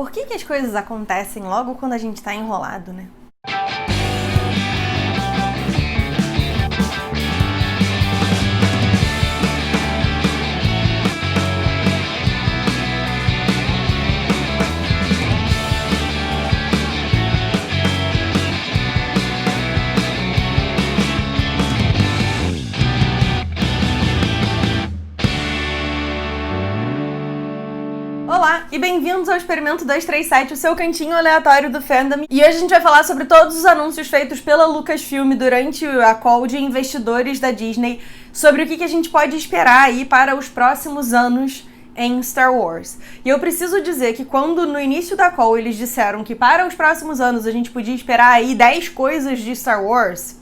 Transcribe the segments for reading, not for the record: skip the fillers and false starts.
Por que as coisas acontecem logo quando a gente tá enrolado, né? Olá e bem-vindos ao Experimento 237, o seu cantinho aleatório do fandom. E hoje a gente vai falar sobre todos os anúncios feitos pela Lucasfilm durante a call de investidores da Disney sobre o que a gente pode esperar aí para os próximos anos em Star Wars. E eu preciso dizer que quando no início da call eles disseram que para os próximos anos a gente podia esperar aí 10 coisas de Star Wars,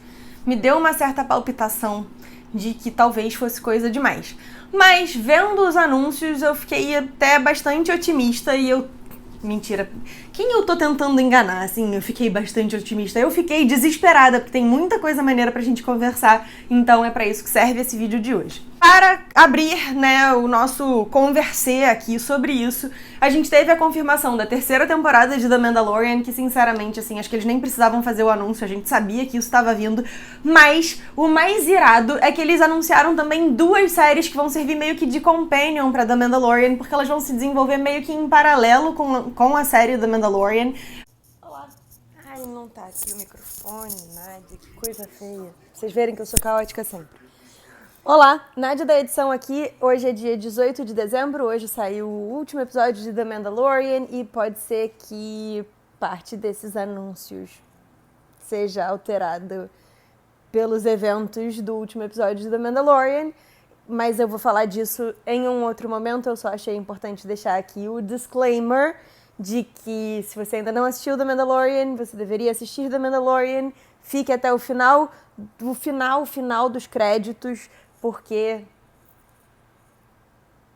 me deu uma certa palpitação de que talvez fosse coisa demais. Mas, vendo os anúncios, eu fiquei até bastante otimista e eu... Mentira. Quem eu tô tentando enganar, assim? Eu fiquei bastante otimista. Eu fiquei desesperada, porque tem muita coisa maneira pra gente conversar. Então é pra isso que serve esse vídeo de hoje. Para abrir, né, o nosso conversê aqui sobre isso, a gente teve a confirmação da terceira temporada de The Mandalorian, que sinceramente, assim, acho que eles nem precisavam fazer o anúncio, a gente sabia que isso estava vindo, mas o mais irado é que eles anunciaram também duas séries que vão servir meio que de companion pra The Mandalorian, porque elas vão se desenvolver meio que em paralelo com a série The Mandalorian. Olá. Ai, não tá aqui o microfone, Nádia, que coisa feia. Pra vocês verem que eu sou caótica sempre. Olá, Nádia da edição aqui. Hoje é dia 18 de dezembro, hoje saiu o último episódio de The Mandalorian e pode ser que parte desses anúncios seja alterado pelos eventos do último episódio de The Mandalorian, mas eu vou falar disso em um outro momento. Eu só achei importante deixar aqui o disclaimer de que se você ainda não assistiu The Mandalorian, você deveria assistir The Mandalorian, fique até o final dos créditos, porque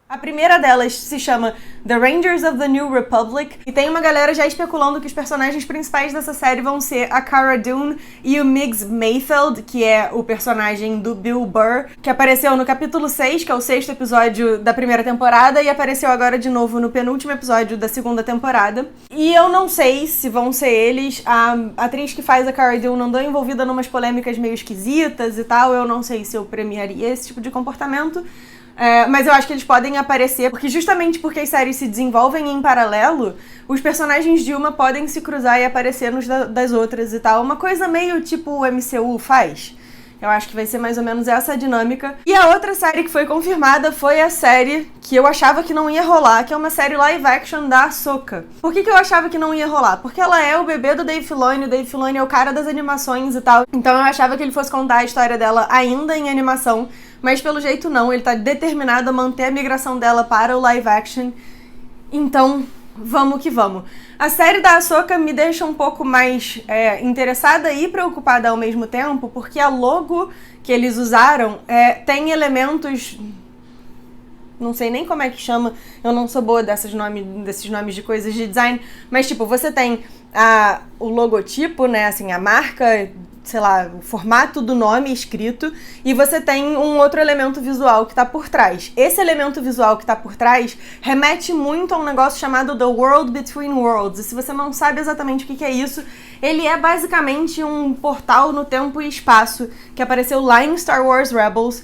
a primeira delas se chama The Rangers of the New Republic e tem uma galera já especulando que os personagens principais dessa série vão ser a Cara Dune e o Migs Mayfeld, que é o personagem do Bill Burr, que apareceu no capítulo 6, que é o 6º episódio da primeira temporada, e apareceu agora de novo no penúltimo episódio da segunda temporada. E eu não sei se vão ser eles. A atriz que faz a Cara Dune andou envolvida numas polêmicas meio esquisitas e tal, eu não sei se eu premiaria esse tipo de comportamento. Mas eu acho que eles podem aparecer, porque justamente porque as séries se desenvolvem em paralelo, os personagens de uma podem se cruzar e aparecer nos das outras e tal. Uma coisa meio tipo o MCU faz. Eu acho que vai ser mais ou menos essa a dinâmica. E a outra série que foi confirmada foi a série que eu achava que não ia rolar, que é uma série live action da Ahsoka. Por que eu achava que não ia rolar? Porque ela é o bebê do Dave Filoni, o Dave Filoni é o cara das animações e tal. Então eu achava que ele fosse contar a história dela ainda em animação, mas pelo jeito não, ele tá determinado a manter a migração dela para o live action. Então, vamos que vamos. A série da Ahsoka me deixa um pouco mais interessada e preocupada ao mesmo tempo, porque a logo que eles usaram tem elementos... Não sei nem como é que chama, eu não sou boa desses nomes de coisas de design, mas tipo, você tem o logotipo, né, assim, a marca, sei lá, o formato do nome escrito, e você tem um outro elemento visual que tá por trás. Esse elemento visual que tá por trás remete muito a um negócio chamado The World Between Worlds, e se você não sabe exatamente o que é isso, ele é basicamente um portal no tempo e espaço que apareceu lá em Star Wars Rebels,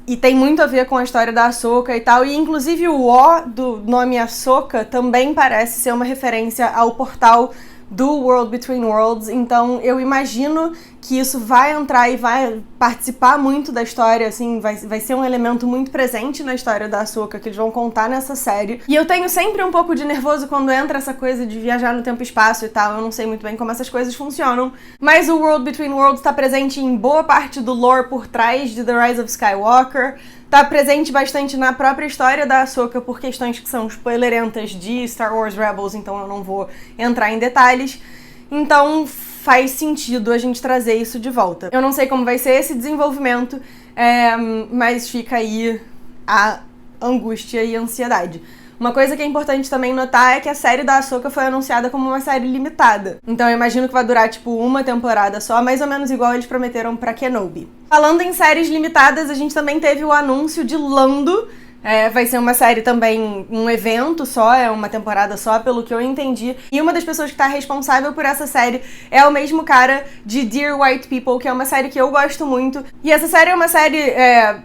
e tem muito a ver com a história da Ahsoka e tal, e inclusive o O do nome Ahsoka também parece ser uma referência ao portal do World Between Worlds, então eu imagino que isso vai entrar e vai participar muito da história, assim, vai ser um elemento muito presente na história da Ahsoka que eles vão contar nessa série. E eu tenho sempre um pouco de nervoso quando entra essa coisa de viajar no tempo e espaço e tal, eu não sei muito bem como essas coisas funcionam, mas o World Between Worlds está presente em boa parte do lore por trás de The Rise of Skywalker, tá presente bastante na própria história da Ahsoka por questões que são spoilerentas de Star Wars Rebels, então eu não vou entrar em detalhes. Então faz sentido a gente trazer isso de volta. Eu não sei como vai ser esse desenvolvimento, mas fica aí a angústia e a ansiedade. Uma coisa que é importante também notar é que a série da Ahsoka foi anunciada como uma série limitada. Então eu imagino que vai durar, tipo, uma temporada só, mais ou menos igual eles prometeram pra Kenobi. Falando em séries limitadas, a gente também teve o anúncio de Lando, Vai ser uma série também, um evento só, é uma temporada só, pelo que eu entendi. E uma das pessoas que tá responsável por essa série é o mesmo cara de Dear White People, que é uma série que eu gosto muito. E essa série é uma série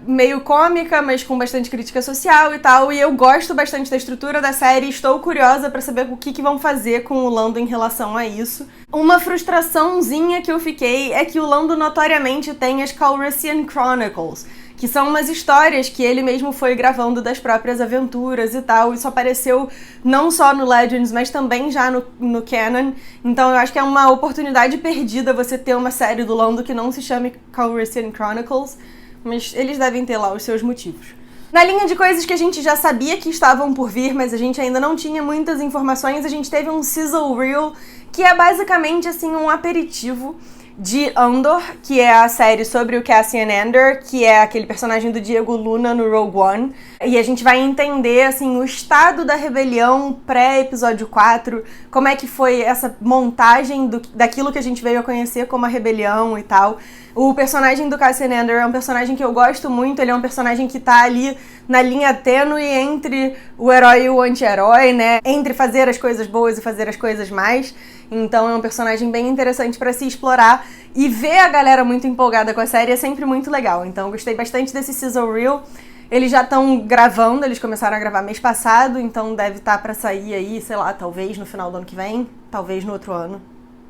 meio cômica, mas com bastante crítica social e tal. E eu gosto bastante da estrutura da série, estou curiosa pra saber o que vão fazer com o Lando em relação a isso. Uma frustraçãozinha que eu fiquei é que o Lando notoriamente tem as Calrissian Chronicles, que são umas histórias que ele mesmo foi gravando das próprias aventuras e tal. Isso apareceu não só no Legends, mas também já no canon. Então eu acho que é uma oportunidade perdida você ter uma série do Lando que não se chame Calrissian Chronicles, mas eles devem ter lá os seus motivos. Na linha de coisas que a gente já sabia que estavam por vir, mas a gente ainda não tinha muitas informações, a gente teve um sizzle reel, que é basicamente assim um aperitivo de Andor, que é a série sobre o Cassian Andor, que é aquele personagem do Diego Luna no Rogue One. E a gente vai entender, assim, o estado da rebelião pré-episódio 4, como é que foi essa montagem daquilo que a gente veio a conhecer como a rebelião e tal. O personagem do Cassian Andor é um personagem que eu gosto muito, ele é um personagem que tá ali na linha tênue entre o herói e o anti-herói, né? Entre fazer as coisas boas e fazer as coisas más. Então é um personagem bem interessante pra se explorar, e ver a galera muito empolgada com a série é sempre muito legal. Então eu gostei bastante desse sizzle reel. Eles já estão gravando, eles começaram a gravar mês passado, então deve estar pra sair aí, sei lá, talvez no final do ano que vem, talvez no outro ano.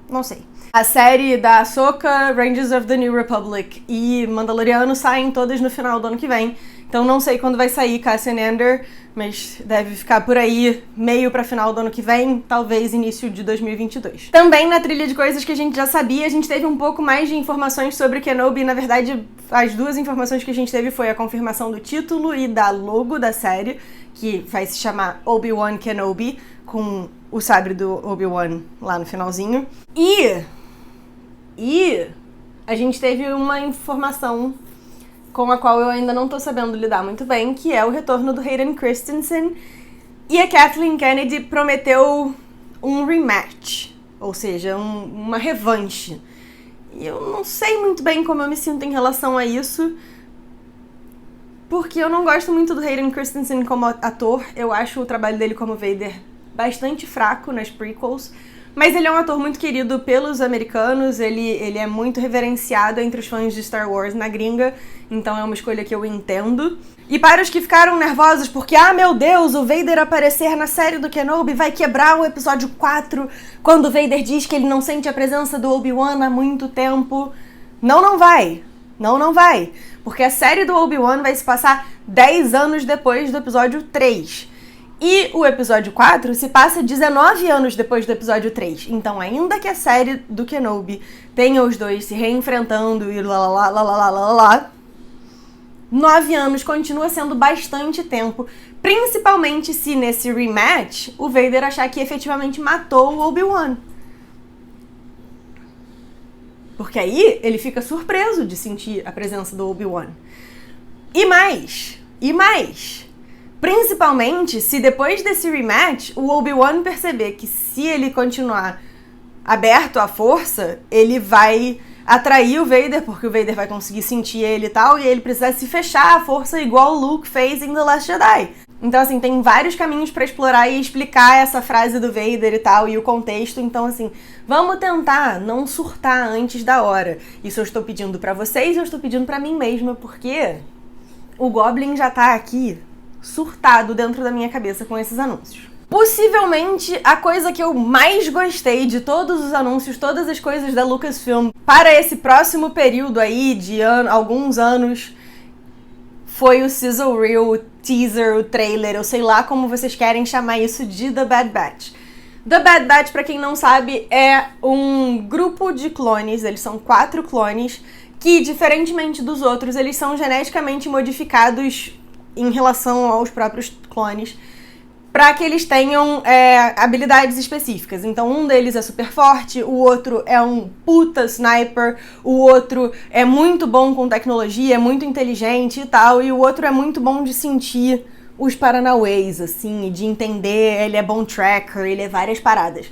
Não sei. A série da Ahsoka, Rangers of the New Republic e Mandaloriano saem todas no final do ano que vem. Então não sei quando vai sair Cassian Andor, mas deve ficar por aí meio pra final do ano que vem, talvez início de 2022. Também na trilha de coisas que a gente já sabia, a gente teve um pouco mais de informações sobre Kenobi. Na verdade, as duas informações que a gente teve foi a confirmação do título e da logo da série, que vai se chamar Obi-Wan Kenobi, com o sabre do Obi-Wan lá no finalzinho. E a gente teve uma informação com a qual eu ainda não tô sabendo lidar muito bem, que é o retorno do Hayden Christensen. E a Kathleen Kennedy prometeu um rematch, ou seja, uma revanche. E eu não sei muito bem como eu me sinto em relação a isso, porque eu não gosto muito do Hayden Christensen como ator. Eu acho o trabalho dele como Vader bastante fraco nas prequels, mas ele é um ator muito querido pelos americanos, ele é muito reverenciado entre os fãs de Star Wars na gringa, então é uma escolha que eu entendo. E para os que ficaram nervosos porque, meu Deus, o Vader aparecer na série do Kenobi vai quebrar o episódio 4, quando o Vader diz que ele não sente a presença do Obi-Wan há muito tempo. Não vai. Não vai. Porque a série do Obi-Wan vai se passar 10 anos depois do episódio 3. E o episódio 4 se passa 19 anos depois do episódio 3. Então, ainda que a série do Kenobi tenha os dois se reenfrentando e lá, 9 anos continua sendo bastante tempo. Principalmente se nesse rematch o Vader achar que efetivamente matou o Obi-Wan. Porque aí ele fica surpreso de sentir a presença do Obi-Wan. E mais. Principalmente se depois desse rematch o Obi-Wan perceber que se ele continuar aberto à força, ele vai atrair o Vader, porque o Vader vai conseguir sentir ele e tal, e ele precisa se fechar à força igual o Luke fez em The Last Jedi. Então, assim, tem vários caminhos pra explorar e explicar essa frase do Vader e tal, e o contexto. Então, assim, vamos tentar não surtar antes da hora. Isso eu estou pedindo pra vocês, eu estou pedindo pra mim mesma, porque o Goblin já tá aqui surtado dentro da minha cabeça com esses anúncios. Possivelmente a coisa que eu mais gostei de todos os anúncios, todas as coisas da Lucasfilm para esse próximo período aí de alguns anos, foi o sizzle reel, o teaser, o trailer, eu sei lá como vocês querem chamar isso, de The Bad Batch. The Bad Batch, pra quem não sabe, é um grupo de clones, eles são 4 clones, que, diferentemente dos outros, eles são geneticamente modificados em relação aos próprios clones, para que eles tenham habilidades específicas. Então, um deles é super forte, o outro é um puta sniper, o outro é muito bom com tecnologia, é muito inteligente e tal, e o outro é muito bom de sentir os paranauês, assim, de entender, ele é bom tracker, ele é várias paradas.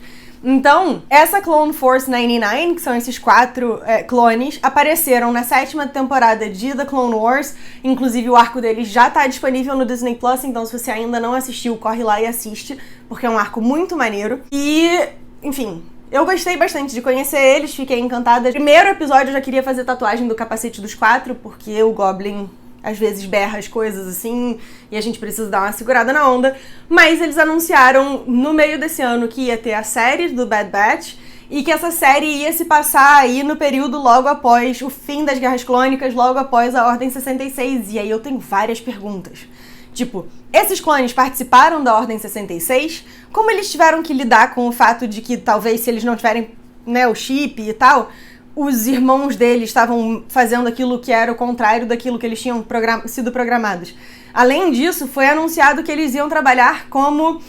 Então, essa Clone Force 99, que são esses 4 clones, apareceram na 7ª temporada de The Clone Wars. Inclusive, o arco deles já tá disponível no Disney Plus, então se você ainda não assistiu, corre lá e assiste, porque é um arco muito maneiro. E, enfim, eu gostei bastante de conhecer eles, fiquei encantada. Primeiro episódio eu já queria fazer tatuagem do capacete dos 4, porque o Goblin às vezes berra as coisas assim, e a gente precisa dar uma segurada na onda. Mas eles anunciaram no meio desse ano que ia ter a série do Bad Batch, e que essa série ia se passar aí no período logo após o fim das Guerras Clônicas, logo após a Ordem 66. E aí eu tenho várias perguntas. Tipo, esses clones participaram da Ordem 66? Como eles tiveram que lidar com o fato de que talvez se eles não tiverem, né, o chip e tal, os irmãos deles estavam fazendo aquilo que era o contrário daquilo que eles tinham sido programados. Além disso, foi anunciado que eles iam trabalhar como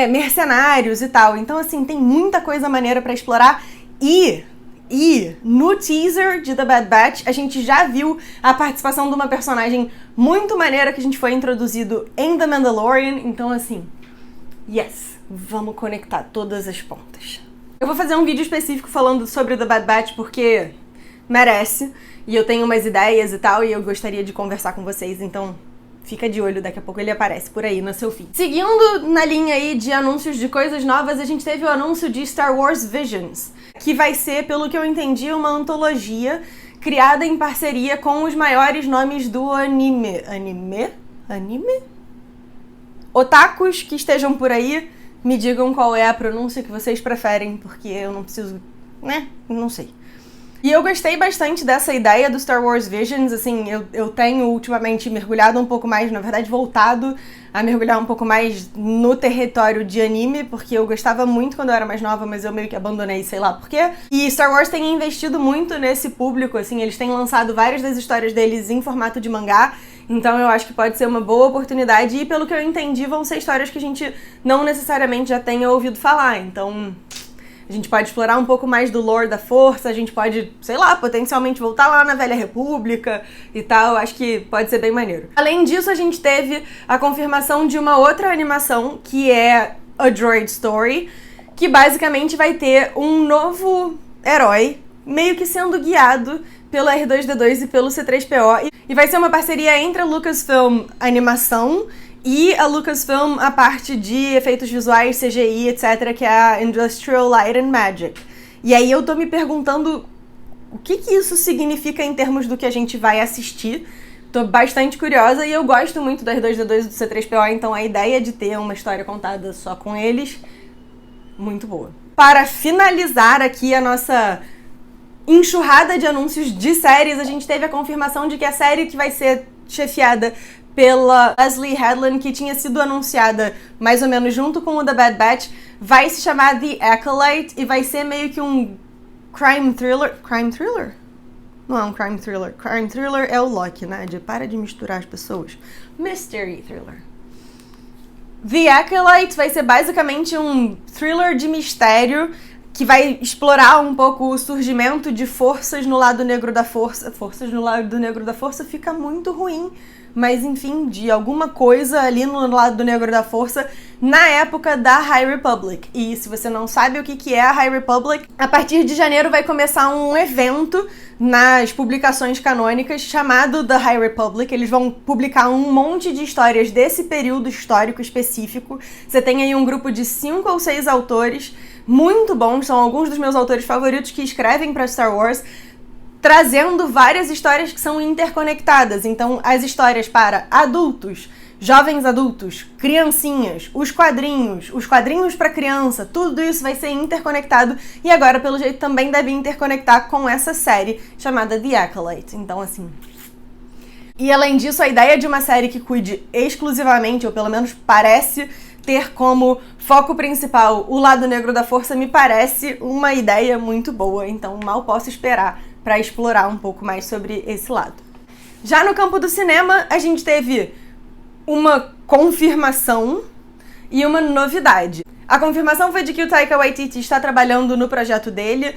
mercenários e tal. Então, assim, tem muita coisa maneira pra explorar. E no teaser de The Bad Batch, a gente já viu a participação de uma personagem muito maneira que a gente foi introduzido em The Mandalorian. Então, assim, yes, vamos conectar todas as pontas. Eu vou fazer um vídeo específico falando sobre The Bad Batch porque merece, e eu tenho umas ideias e tal, e eu gostaria de conversar com vocês, então fica de olho, daqui a pouco ele aparece por aí no seu feed. Seguindo na linha aí de anúncios de coisas novas, a gente teve o anúncio de Star Wars Visions, que vai ser, pelo que eu entendi, uma antologia criada em parceria com os maiores nomes do anime? Otakus que estejam por aí, me digam qual é a pronúncia que vocês preferem, porque eu não preciso, né? Não sei. E eu gostei bastante dessa ideia do Star Wars Visions, assim, eu tenho ultimamente mergulhado um pouco mais, na verdade voltado a mergulhar um pouco mais no território de anime, porque eu gostava muito quando eu era mais nova, mas eu meio que abandonei, sei lá por quê. E Star Wars tem investido muito nesse público, assim, eles têm lançado várias das histórias deles em formato de mangá, então eu acho que pode ser uma boa oportunidade, e pelo que eu entendi, vão ser histórias que a gente não necessariamente já tenha ouvido falar, então a gente pode explorar um pouco mais do lore da Força, a gente pode, sei lá, potencialmente voltar lá na Velha República e tal, acho que pode ser bem maneiro. Além disso, a gente teve a confirmação de uma outra animação, que é A Droid Story, que basicamente vai ter um novo herói, meio que sendo guiado pelo R2-D2 e pelo C-3PO, e vai ser uma parceria entre a Lucasfilm Animação e a Lucasfilm, a parte de efeitos visuais, CGI, etc., que é a Industrial Light and Magic. E aí eu tô me perguntando o que isso significa em termos do que a gente vai assistir. Tô bastante curiosa e eu gosto muito do R2-D2 e do C-3PO, então a ideia de ter uma história contada só com eles, muito boa. Para finalizar aqui a nossa enxurrada de anúncios de séries, a gente teve a confirmação de que a série que vai ser chefiada pela Leslie Headland, que tinha sido anunciada mais ou menos junto com o The Bad Batch, vai se chamar The Acolyte e vai ser meio que um crime thriller. Crime thriller? Não é um crime thriller. Crime thriller é o Loki, né? Para de misturar as pessoas. Mystery thriller. The Acolyte vai ser basicamente um thriller de mistério que vai explorar um pouco o surgimento de forças no lado negro da força. Forças no lado negro da força fica muito ruim, mas enfim, de alguma coisa ali no lado negro da força na época da High Republic. E se você não sabe o que é a High Republic, a partir de janeiro vai começar um evento nas publicações canônicas chamado The High Republic. Eles vão publicar um monte de histórias desse período histórico específico. Você tem aí um grupo de 5 ou 6 autores muito bons, são alguns dos meus autores favoritos que escrevem para Star Wars, trazendo várias histórias que são interconectadas. Então, as histórias para adultos, jovens adultos, criancinhas, os quadrinhos para criança, tudo isso vai ser interconectado e agora, pelo jeito, também deve interconectar com essa série chamada The Acolyte. Então, assim... E, além disso, a ideia de uma série que cuide exclusivamente, ou pelo menos parece ter como foco principal o lado negro da força, me parece uma ideia muito boa. Então, mal posso esperar para explorar um pouco mais sobre esse lado. Já no campo do cinema, a gente teve uma confirmação e uma novidade. A confirmação foi de que o Taika Waititi está trabalhando no projeto dele.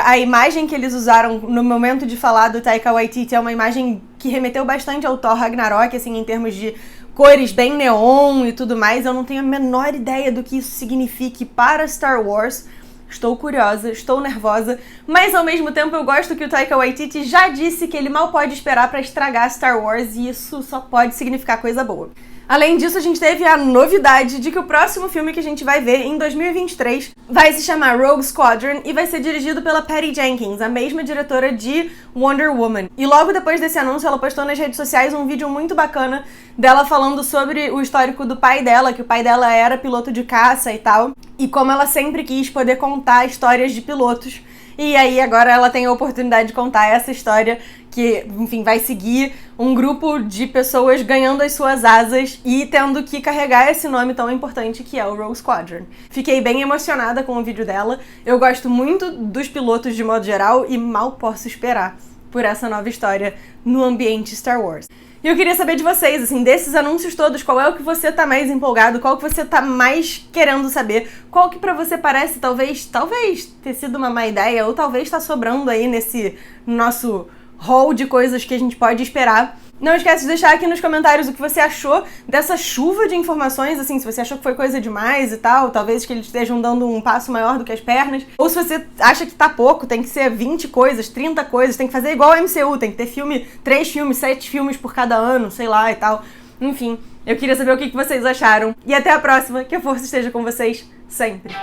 A imagem que eles usaram no momento de falar do Taika Waititi é uma imagem que remeteu bastante ao Thor Ragnarok, assim, em termos de cores bem neon e tudo mais. Eu não tenho a menor ideia do que isso signifique para Star Wars, estou curiosa, estou nervosa, mas ao mesmo tempo eu gosto que o Taika Waititi já disse que ele mal pode esperar pra estragar Star Wars e isso só pode significar coisa boa. Além disso, a gente teve a novidade de que o próximo filme que a gente vai ver em 2023 vai se chamar Rogue Squadron e vai ser dirigido pela Patty Jenkins, a mesma diretora de Wonder Woman. E logo depois desse anúncio, ela postou nas redes sociais um vídeo muito bacana dela falando sobre o histórico do pai dela, que o pai dela era piloto de caça e tal, e como ela sempre quis poder contar histórias de pilotos. E aí agora ela tem a oportunidade de contar essa história que, enfim, vai seguir um grupo de pessoas ganhando as suas asas e tendo que carregar esse nome tão importante que é o Rogue Squadron. Fiquei bem emocionada com o vídeo dela. Eu gosto muito dos pilotos de modo geral e mal posso esperar por essa nova história no ambiente Star Wars. E eu queria saber de vocês, assim, desses anúncios todos, qual é o que você tá mais empolgado, qual que você tá mais querendo saber, qual que pra você parece talvez ter sido uma má ideia, ou talvez tá sobrando aí nesse nosso hall de coisas que a gente pode esperar. Não esquece de deixar aqui nos comentários o que você achou dessa chuva de informações, assim, se você achou que foi coisa demais e tal, talvez que eles estejam dando um passo maior do que as pernas, ou se você acha que tá pouco, tem que ser 20 coisas, 30 coisas, tem que fazer igual ao MCU, tem que ter 3 filmes, 7 filmes por cada ano, sei lá e tal. Enfim, eu queria saber o que vocês acharam. E até a próxima, que a força esteja com vocês sempre.